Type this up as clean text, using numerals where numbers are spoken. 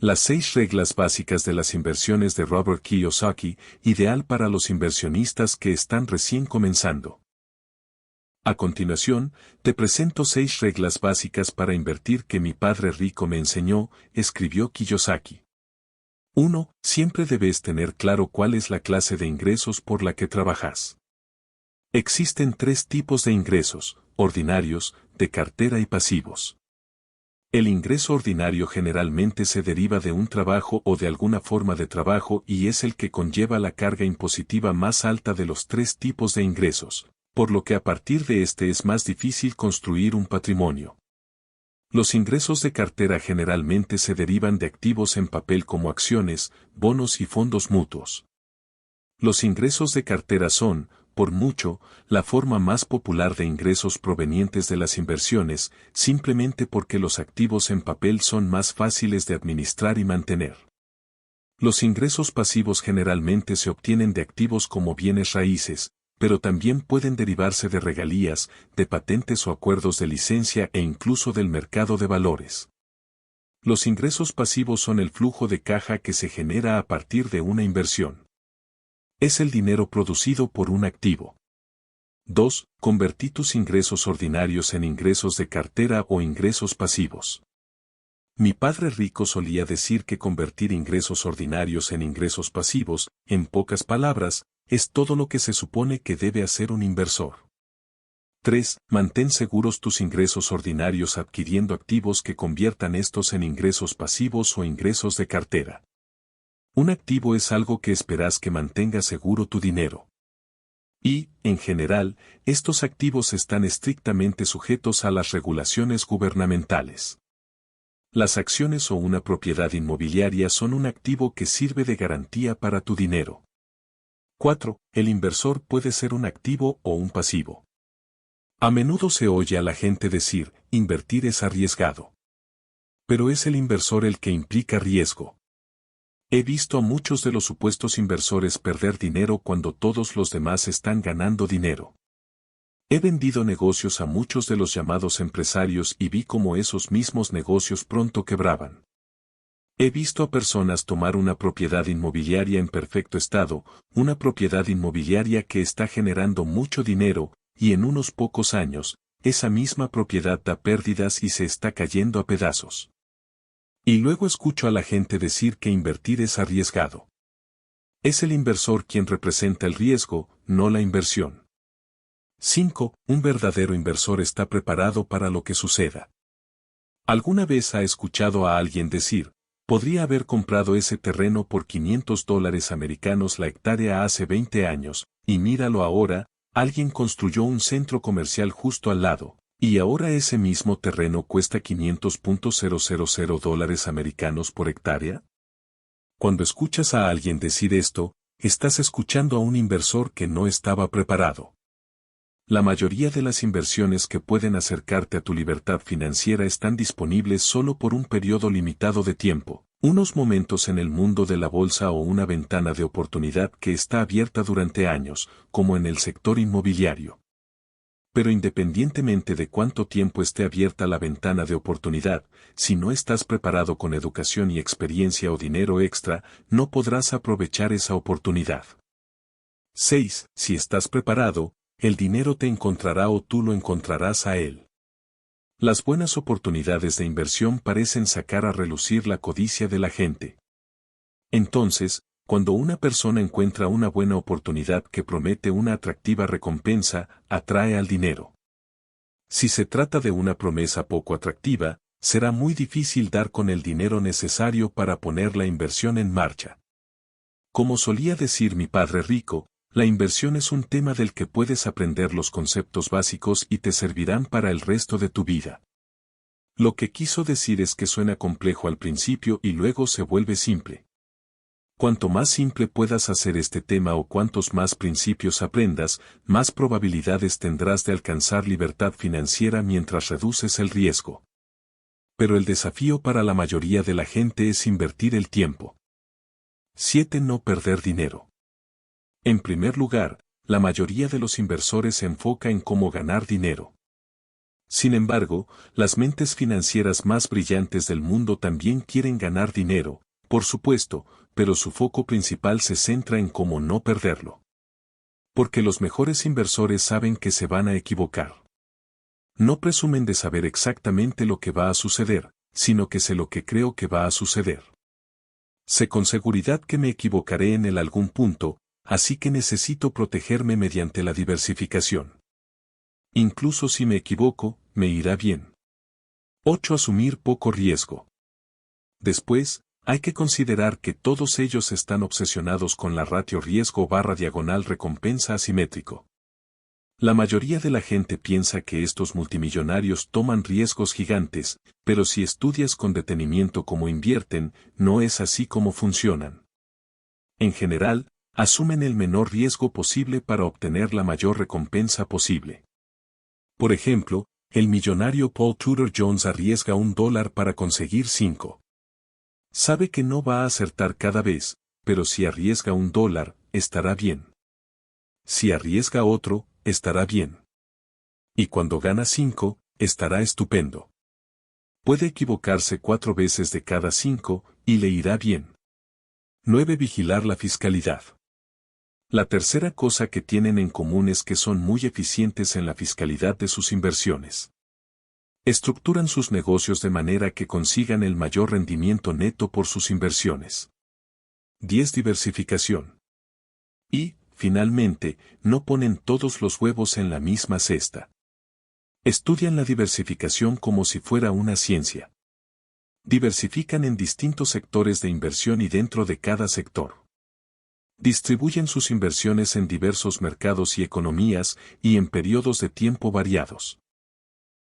Las 6 reglas básicas de las inversiones de Robert Kiyosaki, ideal para los inversionistas que están recién comenzando. A continuación, te presento 6 reglas básicas para invertir que mi padre rico me enseñó, escribió Kiyosaki. 1. Siempre debes tener claro cuál es la clase de ingresos por la que trabajas. Existen 3 tipos de ingresos: ordinarios, de cartera y pasivos. El ingreso ordinario generalmente se deriva de un trabajo o de alguna forma de trabajo y es el que conlleva la carga impositiva más alta de los 3 tipos de ingresos, por lo que a partir de este es más difícil construir un patrimonio. Los ingresos de cartera generalmente se derivan de activos en papel como acciones, bonos y fondos mutuos. Los ingresos de cartera son, por mucho, la forma más popular de ingresos provenientes de las inversiones, simplemente porque los activos en papel son más fáciles de administrar y mantener. Los ingresos pasivos generalmente se obtienen de activos como bienes raíces, pero también pueden derivarse de regalías, de patentes o acuerdos de licencia e incluso del mercado de valores. Los ingresos pasivos son el flujo de caja que se genera a partir de una inversión. Es el dinero producido por un activo. 2. Convertí tus ingresos ordinarios en ingresos de cartera o ingresos pasivos. Mi padre rico solía decir que convertir ingresos ordinarios en ingresos pasivos, en pocas palabras, es todo lo que se supone que debe hacer un inversor. 3. Mantén seguros tus ingresos ordinarios adquiriendo activos que conviertan estos en ingresos pasivos o ingresos de cartera. Un activo es algo que esperas que mantenga seguro tu dinero. Y, en general, estos activos están estrictamente sujetos a las regulaciones gubernamentales. Las acciones o una propiedad inmobiliaria son un activo que sirve de garantía para tu dinero. 4. El inversor puede ser un activo o un pasivo. A menudo se oye a la gente decir, invertir es arriesgado. Pero es el inversor el que implica riesgo. He visto a muchos de los supuestos inversores perder dinero cuando todos los demás están ganando dinero. He vendido negocios a muchos de los llamados empresarios y vi cómo esos mismos negocios pronto quebraban. He visto a personas tomar una propiedad inmobiliaria en perfecto estado, una propiedad inmobiliaria que está generando mucho dinero, y en unos pocos años, esa misma propiedad da pérdidas y se está cayendo a pedazos. Y luego escucho a la gente decir que invertir es arriesgado. Es el inversor quien representa el riesgo, no la inversión. 5. Un verdadero inversor está preparado para lo que suceda. ¿Alguna vez ha escuchado a alguien decir, podría haber comprado ese terreno por $500 americanos la hectárea hace 20 años, y míralo ahora, alguien construyó un centro comercial justo al lado? Y ahora ese mismo terreno cuesta $500,000 americanos por hectárea? Cuando escuchas a alguien decir esto, estás escuchando a un inversor que no estaba preparado. La mayoría de las inversiones que pueden acercarte a tu libertad financiera están disponibles solo por un periodo limitado de tiempo, unos momentos en el mundo de la bolsa o una ventana de oportunidad que está abierta durante años, como en el sector inmobiliario. Pero independientemente de cuánto tiempo esté abierta la ventana de oportunidad, si no estás preparado con educación y experiencia o dinero extra, no podrás aprovechar esa oportunidad. 6. Si estás preparado, el dinero te encontrará o tú lo encontrarás a él. Las buenas oportunidades de inversión parecen sacar a relucir la codicia de la gente. Entonces, cuando una persona encuentra una buena oportunidad que promete una atractiva recompensa, atrae al dinero. Si se trata de una promesa poco atractiva, será muy difícil dar con el dinero necesario para poner la inversión en marcha. Como solía decir mi padre rico, la inversión es un tema del que puedes aprender los conceptos básicos y te servirán para el resto de tu vida. Lo que quiso decir es que suena complejo al principio y luego se vuelve simple. Cuanto más simple puedas hacer este tema o cuantos más principios aprendas, más probabilidades tendrás de alcanzar libertad financiera mientras reduces el riesgo. Pero el desafío para la mayoría de la gente es invertir el tiempo. 7. No perder dinero. En primer lugar, la mayoría de los inversores se enfoca en cómo ganar dinero. Sin embargo, las mentes financieras más brillantes del mundo también quieren ganar dinero, por supuesto, pero su foco principal se centra en cómo no perderlo. Porque los mejores inversores saben que se van a equivocar. No presumen de saber exactamente lo que va a suceder, sino que sé lo que creo que va a suceder. Sé con seguridad que me equivocaré en algún punto, así que necesito protegerme mediante la diversificación. Incluso si me equivoco, me irá bien. 8. Asumir poco riesgo. Después, hay que considerar que todos ellos están obsesionados con la ratio riesgo/recompensa asimétrico. La mayoría de la gente piensa que estos multimillonarios toman riesgos gigantes, pero si estudias con detenimiento cómo invierten, no es así como funcionan. En general, asumen el menor riesgo posible para obtener la mayor recompensa posible. Por ejemplo, el millonario Paul Tudor Jones arriesga $1 para conseguir 5. Sabe que no va a acertar cada vez, pero si arriesga $1, estará bien. Si arriesga otro, estará bien. Y cuando gana 5, estará estupendo. Puede equivocarse 4 veces de cada 5, y le irá bien. 9. Vigilar la fiscalidad. La tercera cosa que tienen en común es que son muy eficientes en la fiscalidad de sus inversiones. Estructuran sus negocios de manera que consigan el mayor rendimiento neto por sus inversiones. 10. Diversificación. Y, finalmente, no ponen todos los huevos en la misma cesta. Estudian la diversificación como si fuera una ciencia. Diversifican en distintos sectores de inversión y dentro de cada sector. Distribuyen sus inversiones en diversos mercados y economías y en periodos de tiempo variados.